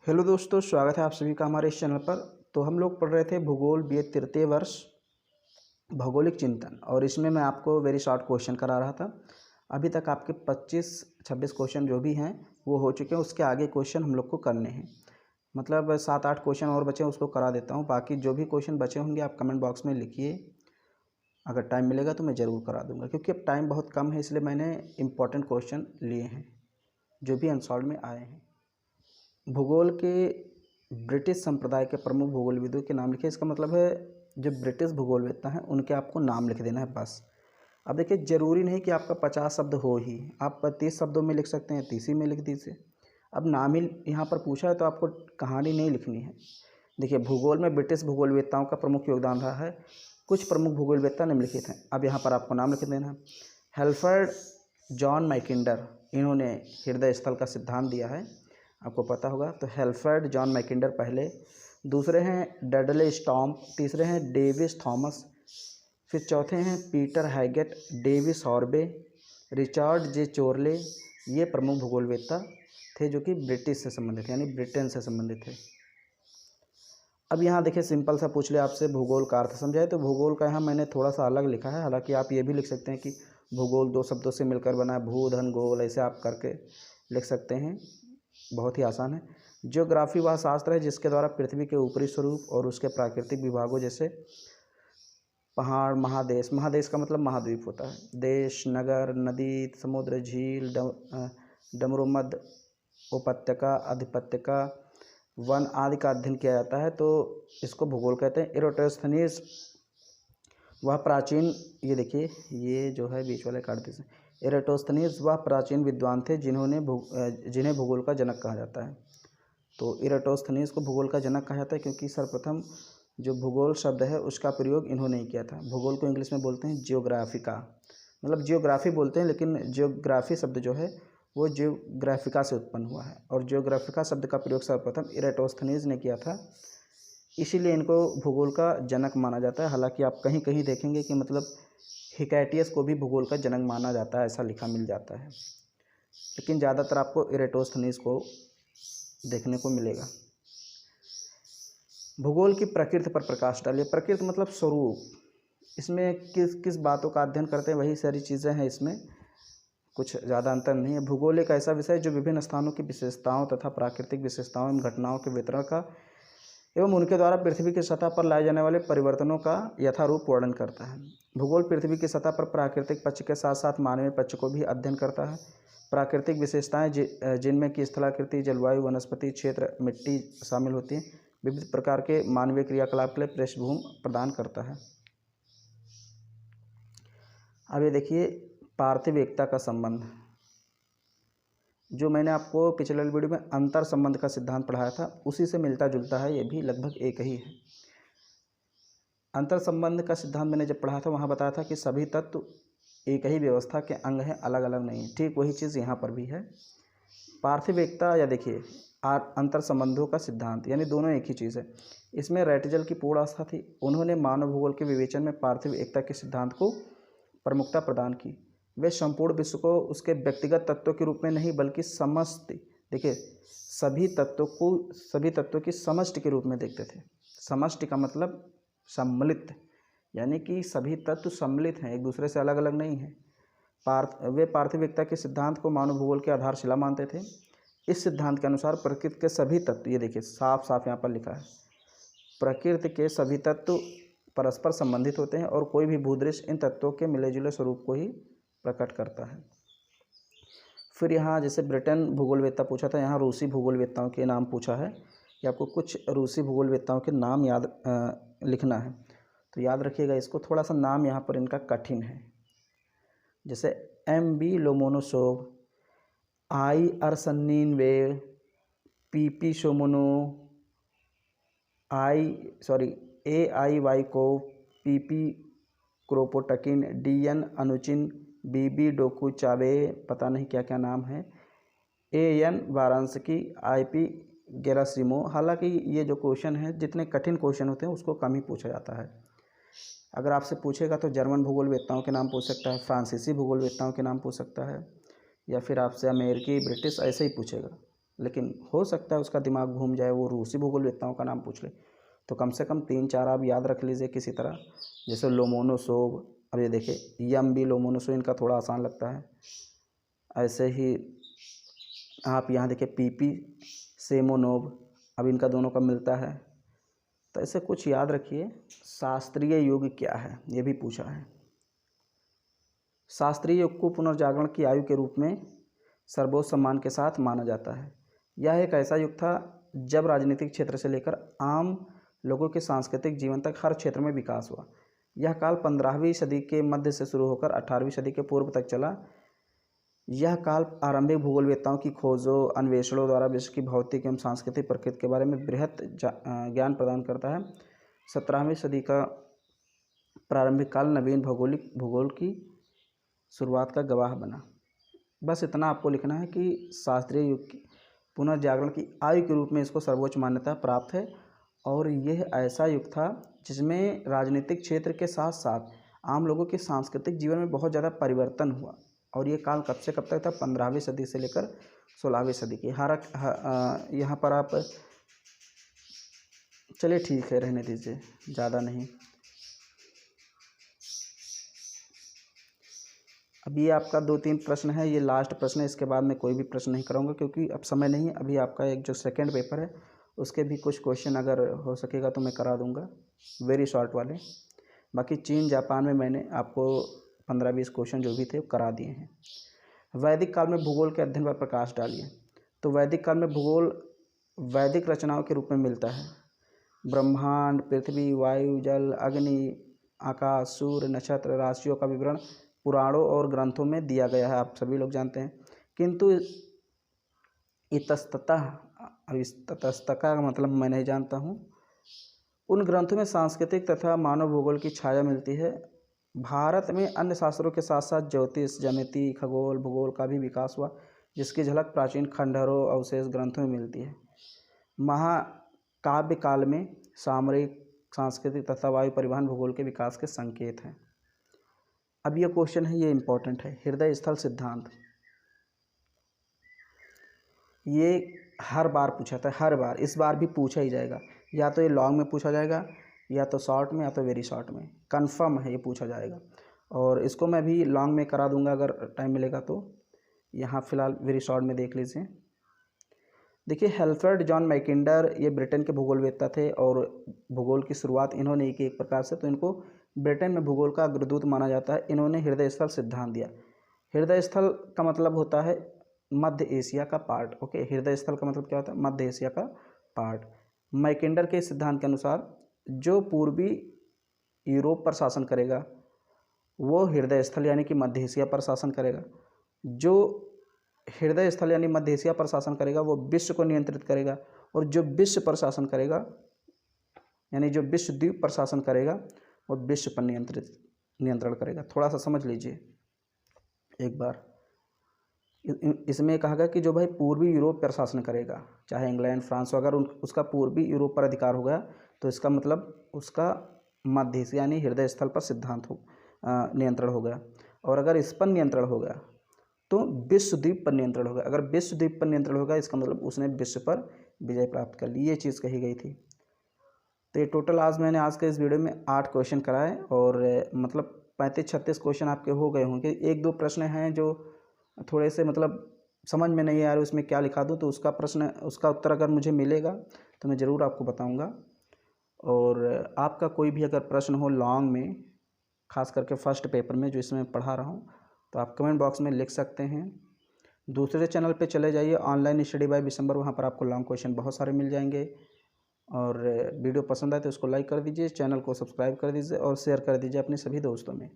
Hello दोस्तों, स्वागत है आप सभी का हमारे इस चैनल पर। तो हम लोग पढ़ रहे थे भूगोल बी.ए. तृतीय वर्ष भौगोलिक चिंतन, और इसमें मैं आपको वेरी शॉर्ट क्वेश्चन करा रहा था। अभी तक आपके 25-26 क्वेश्चन जो भी हैं वो हो चुके हैं। उसके आगे क्वेश्चन हम लोग को करने हैं, मतलब 7-8 क्वेश्चन और बचे हैं, उसको करा देता हूँ। बाकी जो भी क्वेश्चन बचे होंगे आप कमेंट बॉक्स में लिखिए, अगर टाइम मिलेगा तो मैं ज़रूर करा दूँगा। क्योंकि अब टाइम बहुत कम है, इसलिए मैंने इम्पोर्टेंट क्वेश्चन लिए हैं जो भी अनसॉल्व में आए हैं। भूगोल के ब्रिटिश संप्रदाय के प्रमुख भूगोलविदों के नाम लिखे। इसका मतलब है जो ब्रिटिश भूगोलवेत्ता हैं उनके आपको नाम लिख देना है बस। अब देखिए, ज़रूरी नहीं कि आपका 50 शब्द हो ही, आप 30 शब्दों में लिख सकते हैं, 30 ही में लिख दीजिए। अब नाम ही यहाँ पर पूछा है तो आपको कहानी नहीं लिखनी है। देखिए, भूगोल में ब्रिटिश भूगोलवेत्ताओं का प्रमुख योगदान रहा है। कुछ प्रमुख भूगोलवेत्ता निम्नलिखित हैं। अब यहाँ पर आपको नाम लिख देना है। हेल्फर्ड जॉन मैकिंडर, इन्होंने हृदय स्थल का सिद्धांत दिया है, आपको पता होगा। तो हेल्फर्ड जॉन मैकिंडर पहले, दूसरे हैं डडले स्टॉम्प, तीसरे हैं डेविस थॉमस, फिर चौथे हैं Peter Haggett, Davis हॉर्बे, Richard J चोरले। ये प्रमुख भूगोलवेत्ता थे जो कि ब्रिटिश से संबंधित, यानी ब्रिटेन से संबंधित थे। अब यहाँ देखिए, सिंपल सा पूछ लिया आपसे भूगोल का अर्थ समझाए, तो भूगोल का यहाँ मैंने थोड़ा सा अलग लिखा है। हालांकि आप ये भी लिख सकते हैं कि भूगोल 2 शब्दों से मिलकर बना है, भू धन गोल, ऐसे आप करके लिख सकते हैं, बहुत ही आसान है। जियोग्राफी वह शास्त्र है जिसके द्वारा पृथ्वी के ऊपरी स्वरूप और उसके प्राकृतिक विभागों जैसे पहाड़, महादेश, महादेश का मतलब महाद्वीप होता है, देश, नगर, नदी, समुद्र, झील, डमरूमध्य, उपत्यका, अधिपत्यका, वन आदि का अध्ययन किया जाता है। तो इसको भूगोल कहते हैं। एरोटोस्थनीज वह प्राचीन, ये देखिए ये जो है बीच वाले काट दीजिए। एरोटोस्थनीज वह प्राचीन विद्वान थे जिन्हें भूगोल का जनक कहा जाता है। तो एरोटोस्थनीज को भूगोल का जनक कहा जाता है क्योंकि सर्वप्रथम जो भूगोल शब्द है उसका प्रयोग इन्होंने ही किया था। भूगोल को इंग्लिश में बोलते हैं जियोग्राफिका, मतलब जियोग्राफी बोलते हैं, लेकिन जियोग्राफी शब्द जो है वो जियोग्राफिका से उत्पन्न हुआ है, और जियोग्राफिका शब्द का प्रयोग सर्वप्रथम एरोटोस्थनीज ने किया था, इसीलिए इनको भूगोल का जनक माना जाता है। हालांकि आप कहीं कहीं देखेंगे कि मतलब हिकैटियस को भी भूगोल का जनक माना जाता है, ऐसा लिखा मिल जाता है, लेकिन ज़्यादातर आपको एरोटोस्थनीज को देखने को मिलेगा। भूगोल की प्रकृति पर प्रकाश डालिए। प्रकृति मतलब स्वरूप, इसमें किस किस बातों का अध्ययन करते हैं वही सारी चीज़ें हैं, इसमें कुछ ज़्यादा अंतर नहीं है। भूगोल एक ऐसा विषय है जो विभिन्न स्थानों की विशेषताओं तथा प्राकृतिक विशेषताओं एवं घटनाओं के वितरण का एवं उनके द्वारा पृथ्वी की सतह पर लाए जाने वाले परिवर्तनों का यथारूप वर्णन करता है। भूगोल पृथ्वी की सतह पर प्राकृतिक पक्ष के साथ साथ मानवीय पक्ष को भी अध्ययन करता है। प्राकृतिक विशेषताएं जिनमें कि स्थलाकृति, जलवायु, वनस्पति क्षेत्र, मिट्टी शामिल होती हैं, विविध प्रकार के मानवीय क्रियाकलाप के लिए पृष्ठभूमि प्रदान करता है। अब ये देखिए, पार्थिव एकता का संबंध, जो मैंने आपको पिछले वीडियो में अंतर संबंध का सिद्धांत पढ़ाया था उसी से मिलता जुलता है, ये भी लगभग एक ही है। अंतर संबंध का सिद्धांत मैंने जब पढ़ा था वहाँ बताया था कि सभी तत्व एक ही व्यवस्था के अंग हैं, अलग अलग नहीं है। ठीक वही चीज़ यहाँ पर भी है। पार्थिव एकता, या देखिए अंतर संबंधों का सिद्धांत, यानी दोनों एक ही चीज़ है। इसमें रैटजल की पूर्ण आस्था थी। उन्होंने मानव भूगोल के विवेचन में पार्थिव एकता के सिद्धांत को प्रमुखता प्रदान की। वे संपूर्ण विश्व को उसके व्यक्तिगत तत्वों के रूप में नहीं बल्कि समस्त, देखिए सभी तत्वों की समष्टि के रूप में देखते थे। समष्टि का मतलब सम्मिलित, यानी कि सभी तत्व सम्मिलित हैं, एक दूसरे से अलग अलग नहीं हैं। वे पार्थिव एकता के सिद्धांत को मानव भूगोल की आधारशिला मानते थे। इस सिद्धांत के अनुसार प्रकृति के सभी तत्व, ये देखिए साफ साफ यहाँ पर लिखा है, प्रकृति के सभी तत्व परस्पर संबंधित होते हैं और कोई भी भूदृश्य इन तत्वों के मिले जुले स्वरूप को ही प्रकट करता है। फिर यहाँ जैसे ब्रिटेन भूगोलवेत्ता पूछा था, यहाँ रूसी भूगोलवेत्ताओं के नाम पूछा है कि आपको कुछ रूसी भूगोलवेत्ताओं के नाम याद लिखना है। तो याद रखिएगा इसको, थोड़ा सा नाम यहाँ पर इनका कठिन है, जैसे M.B. लोमोनोसोव, आई अर्सनिनवेव, P.P. शोमोनो, A.I. वाइकोव, P.P. Kropotkin, D.N. अनुचिन, B.B. डोकुचावे, पता नहीं क्या क्या नाम है, A.N. वाराणसी, I.P. गेरासिमो। हालांकि ये जो क्वेश्चन है, जितने कठिन क्वेश्चन होते हैं उसको कम ही पूछा जाता है। अगर आपसे पूछेगा तो जर्मन भूगोलवेत्ताओं के नाम पूछ सकता है, फ्रांसीसी भूगोलवेत्ताओं के नाम पूछ सकता है, या फिर आपसे अमेरिकी, ब्रिटिश, ऐसे ही पूछेगा। लेकिन हो सकता है उसका दिमाग घूम जाए, वो रूसी भूगोलवेत्ताओं का नाम पूछ ले। तो कम से कम 3-4 आप याद रख लीजिए किसी तरह, जैसे लोमोनोसोव। अब ये देखिए यम भी लोमोनोसोव, इनका थोड़ा आसान लगता है। ऐसे ही आप यहाँ देखिए पीपी सेमोनोव, अब इनका दोनों का मिलता है। तो ऐसे कुछ याद रखिए। शास्त्रीय युग क्या है, ये भी पूछा है। शास्त्रीय युग को पुनर्जागरण की आयु के रूप में सर्वोच्च सम्मान के साथ माना जाता है। यह एक ऐसा युग था जब राजनीतिक क्षेत्र से लेकर आम लोगों के सांस्कृतिक जीवन तक हर क्षेत्र में विकास हुआ। यह काल 15वीं सदी के मध्य से शुरू होकर 18वीं सदी के पूर्व तक चला। यह काल आरंभिक भूगोलवेत्ताओं की खोजों, अन्वेषणों द्वारा विश्व की भौतिक एवं सांस्कृतिक प्रकृति के बारे में बृहत ज्ञान प्रदान करता है। 17वीं सदी का प्रारंभिक काल नवीन भूगोल की शुरुआत का गवाह बना। बस इतना आपको लिखना है कि शास्त्रीय युग की पुनर्जागरण की आयु के रूप में इसको सर्वोच्च मान्यता प्राप्त है। और यह ऐसा युग था जिसमें राजनीतिक क्षेत्र के साथ साथ आम लोगों के सांस्कृतिक जीवन में बहुत ज़्यादा परिवर्तन हुआ। और ये काल कब से कब तक था? 15वीं सदी से लेकर 16वीं सदी की। यहाँ पर आप, चलिए ठीक है, रहने दीजिए, ज़्यादा नहीं। अब ये आपका 2-3 प्रश्न है, ये लास्ट प्रश्न है, इसके बाद मैं कोई भी प्रश्न नहीं कराऊंगा क्योंकि अब समय नहीं है। अभी आपका एक जो सेकंड पेपर है उसके भी कुछ क्वेश्चन अगर हो सकेगा तो मैं करा दूंगा, वेरी शॉर्ट वाले। बाकी चीन जापान में मैंने आपको 15-20 क्वेश्चन जो भी थे करा दिए हैं। वैदिक काल में भूगोल के अध्ययन पर प्रकाश डालिए। तो वैदिक काल में भूगोल वैदिक रचनाओं के रूप में मिलता है। ब्रह्मांड, पृथ्वी, वायु, जल, अग्नि, आकाश, सूर्य, नक्षत्र, राशियों का विवरण पुराणों और ग्रंथों में दिया गया है, आप सभी लोग जानते हैं। किंतु इतस्ततः, अब इतस्ततः का मतलब मैं नहीं जानता हूँ, उन ग्रंथों में सांस्कृतिक तथा मानव भूगोल की छाया मिलती है। भारत में अन्य शास्त्रों के साथ साथ ज्योतिष, ज्यामिति, खगोल, भूगोल का भी विकास हुआ, जिसकी झलक प्राचीन खंडहरों, अवशेष ग्रंथों में मिलती है। महाकाव्य काल में सामरिक, सांस्कृतिक तथा वायु परिवहन भूगोल के विकास के संकेत हैं। अब ये क्वेश्चन है, ये इंपॉर्टेंट है, हृदय स्थल सिद्धांत। ये हर बार पूछा था, हर बार, इस बार भी पूछा ही जाएगा। या तो ये लॉन्ग में पूछा जाएगा, या तो शॉर्ट में, या तो वेरी शॉर्ट में, कंफर्म है ये पूछा जाएगा। और इसको मैं भी लॉन्ग में करा दूंगा अगर टाइम मिलेगा तो। यहाँ फ़िलहाल वेरी शॉर्ट में देख लीजिए। देखिए हेल्फ्रेड जॉन मैकिंडर, ये ब्रिटेन के भूगोलवेत्ता थे और भूगोल की शुरुआत इन्होंने की एक प्रकार से, तो इनको ब्रिटेन में भूगोल का अग्रदूत माना जाता है। इन्होंने हृदय स्थल सिद्धांत दिया। हृदय स्थल का मतलब होता है मध्य एशिया का पार्ट। ओके, हृदय स्थल का मतलब क्या होता है? मध्य एशिया का पार्ट। मैकिंडर के सिद्धांत के अनुसार जो पूर्वी यूरोप पर शासन करेगा वो हृदय स्थल यानी कि मध्य एशिया पर शासन करेगा। जो हृदय स्थल यानी मध्य एशिया पर शासन करेगा वो विश्व को नियंत्रित करेगा, और जो विश्व पर शासन करेगा यानी जो विश्व द्वीप पर शासन करेगा वो विश्व पर नियंत्रण करेगा। थोड़ा सा समझ लीजिए एक बार। इसमें कहा गया कि जो भाई पूर्वी यूरोप पर शासन करेगा, चाहे इंग्लैंड, फ्रांस, अगर उसका पूर्वी यूरोप पर अधिकार हो गया तो इसका मतलब उसका मध्य एशिया यानी हृदय स्थल पर सिद्धांत नियंत्रण हो गया। और अगर इस पर नियंत्रण हो गया तो विश्व द्वीप पर नियंत्रण होगा। अगर विश्व द्वीप पर नियंत्रण होगा इसका मतलब उसने विश्व पर विजय प्राप्त कर ली, ये चीज़ कही गई थी। तो ये टोटल आज के इस वीडियो में 8 क्वेश्चन कराए और मतलब 35-36 क्वेश्चन आपके हो गए होंगे। 1-2 प्रश्न हैं जो थोड़े से मतलब समझ में नहीं आ रहे उसमें क्या लिखा दूँ, तो उसका उत्तर अगर मुझे मिलेगा तो मैं ज़रूर आपको बताऊँगा। और आपका कोई भी अगर प्रश्न हो लॉन्ग में, खास करके फर्स्ट पेपर में जो इसमें पढ़ा रहा हूँ, तो आप कमेंट बॉक्स में लिख सकते हैं। दूसरे चैनल पे चले जाइए, ऑनलाइन स्टडी बाय बिशंबर, वहाँ पर आपको लॉन्ग क्वेश्चन बहुत सारे मिल जाएंगे। और वीडियो पसंद आए तो उसको लाइक कर दीजिए, चैनल को सब्सक्राइब कर दीजिए और शेयर कर दीजिए अपने सभी दोस्तों में।